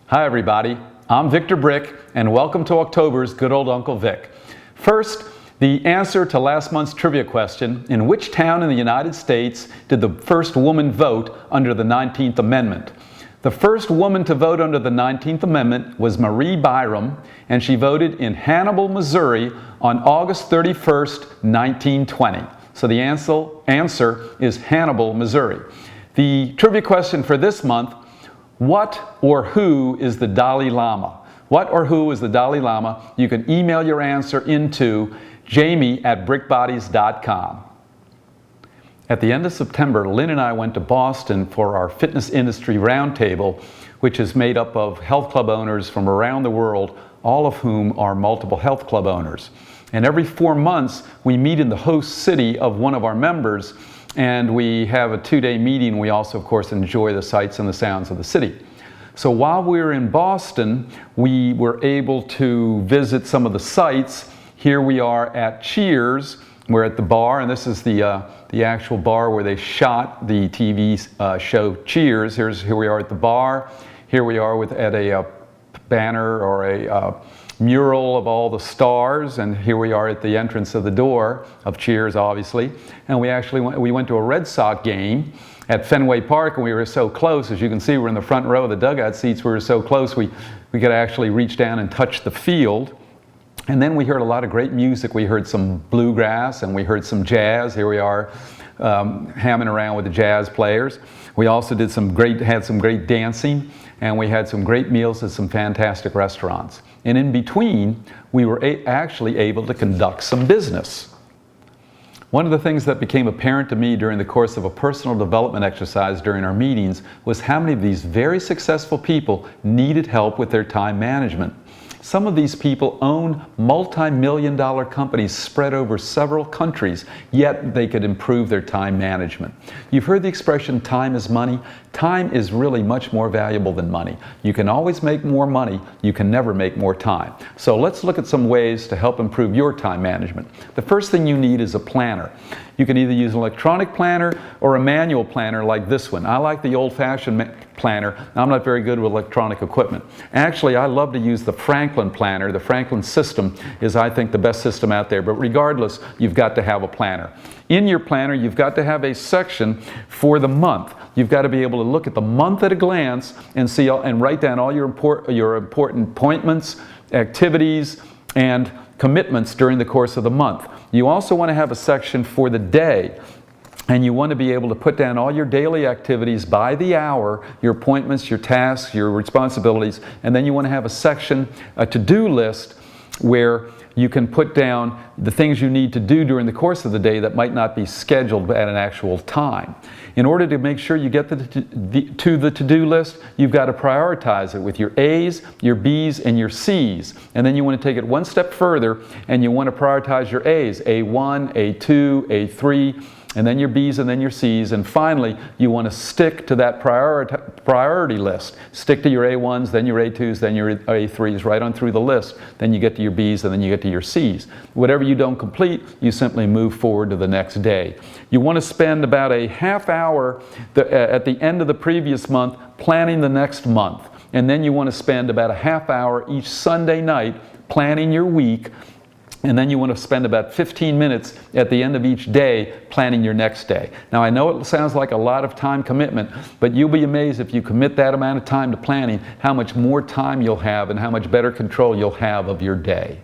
Hi everybody, I'm Victor Brick and welcome to October's Good Old Uncle Vic. First, the answer to last month's trivia question: in which town in the United States did the first woman vote under the 19th Amendment? The first woman to vote under the 19th Amendment was Marie Byram, and she voted in Hannibal, Missouri on August 31st, 1920. So the answer is Hannibal, Missouri. The trivia question for this month: what or who is the Dalai Lama? What or who is the Dalai Lama? You can email your answer into jamie@brickbodies.com. At the end of September, Lynne and I went to Boston for our fitness industry roundtable, which is made up of health club owners from around the world, all of whom are multiple health club owners. And every 4 months, we meet in the host city of one of our members, and we have a 2-day meeting. We also, of course, enjoy the sights and the sounds of the city. So while we were in Boston, we were able to visit some of the sites. Here we are at Cheers. We're at the bar, and this is the actual bar where they shot the TV show Cheers. Here we are at the bar. Here we are at a banner or a mural of all the stars, and here we are at the entrance of the door of Cheers, obviously. And we went to a Red Sox game at Fenway Park, and we were so close. As you can see, we're in the front row of the dugout seats. We were so close we could actually reach down and touch the field. And then we heard a lot of great music. We heard some bluegrass and we heard some jazz. Here we are hamming around with the jazz players. We also had some great dancing, and we had some great meals at some fantastic restaurants. And in between, we were actually able to conduct some business. One of the things that became apparent to me during the course of a personal development exercise during our meetings was how many of these very successful people needed help with their time management. Some of these people own multi-million-dollar companies spread over several countries, yet they could improve their time management. You've heard the expression, time is money. Time is really much more valuable than money. You can always make more money, you can never make more time. So let's look at some ways to help improve your time management. The first thing you need is a planner. You can either use an electronic planner or a manual planner like this one. I like the old-fashioned planner. I'm not very good with electronic equipment. Actually, I love to use the Franklin planner. The Franklin system is, I think, the best system out there. But regardless, you've got to have a planner. In your planner, you've got to have a section for the month. You've got to be able to look at the month at a glance and see and write down all your important appointments, activities, and commitments during the course of the month. You also want to have a section for the day, and you want to be able to put down all your daily activities by the hour, your appointments, your tasks, your responsibilities, and then you want to have a section, a to-do list, where you can put down the things you need to do during the course of the day that might not be scheduled at an actual time. In order to make sure you get to the to-do list, you've got to prioritize it with your A's, your B's, and your C's. And then you want to take it one step further, and you want to prioritize your A's, A1, A2, A3, and then your B's, and then your C's, and finally you want to stick to that priority list. Stick to your A1s, then your A2s, then your A3s, right on through the list. Then you get to your B's, and then you get to your C's. Whatever you don't complete, you simply move forward to the next day. You want to spend about a half hour at the end of the previous month planning the next month. And then you want to spend about a half hour each Sunday night planning your week. And then you want to spend about 15 minutes at the end of each day planning your next day. Now, I know it sounds like a lot of time commitment, but you'll be amazed if you commit that amount of time to planning, how much more time you'll have and how much better control you'll have of your day.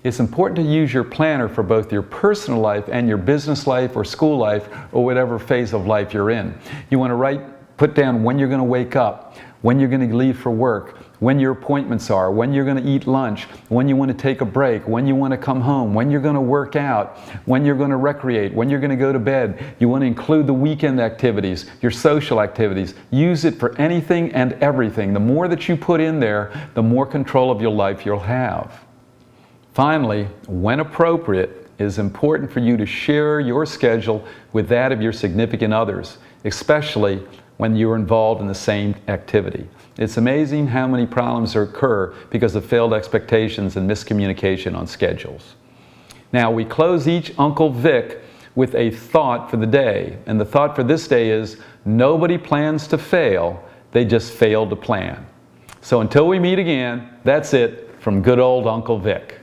It's important to use your planner for both your personal life and your business life or school life or whatever phase of life you're in. You want to put down when you're going to wake up, when you're going to leave for work, when your appointments are, when you're going to eat lunch, when you want to take a break, when you want to come home, when you're going to work out, when you're going to recreate, when you're going to go to bed. You want to include the weekend activities, your social activities. Use it for anything and everything. The more that you put in there, the more control of your life you'll have. Finally, when appropriate, it is important for you to share your schedule with that of your significant others, especially when you're involved in the same activity. It's amazing how many problems occur because of failed expectations and miscommunication on schedules. Now, we close each Uncle Vic with a thought for the day. And the thought for this day is, nobody plans to fail, they just failed to plan. So until we meet again, that's it from good old Uncle Vic.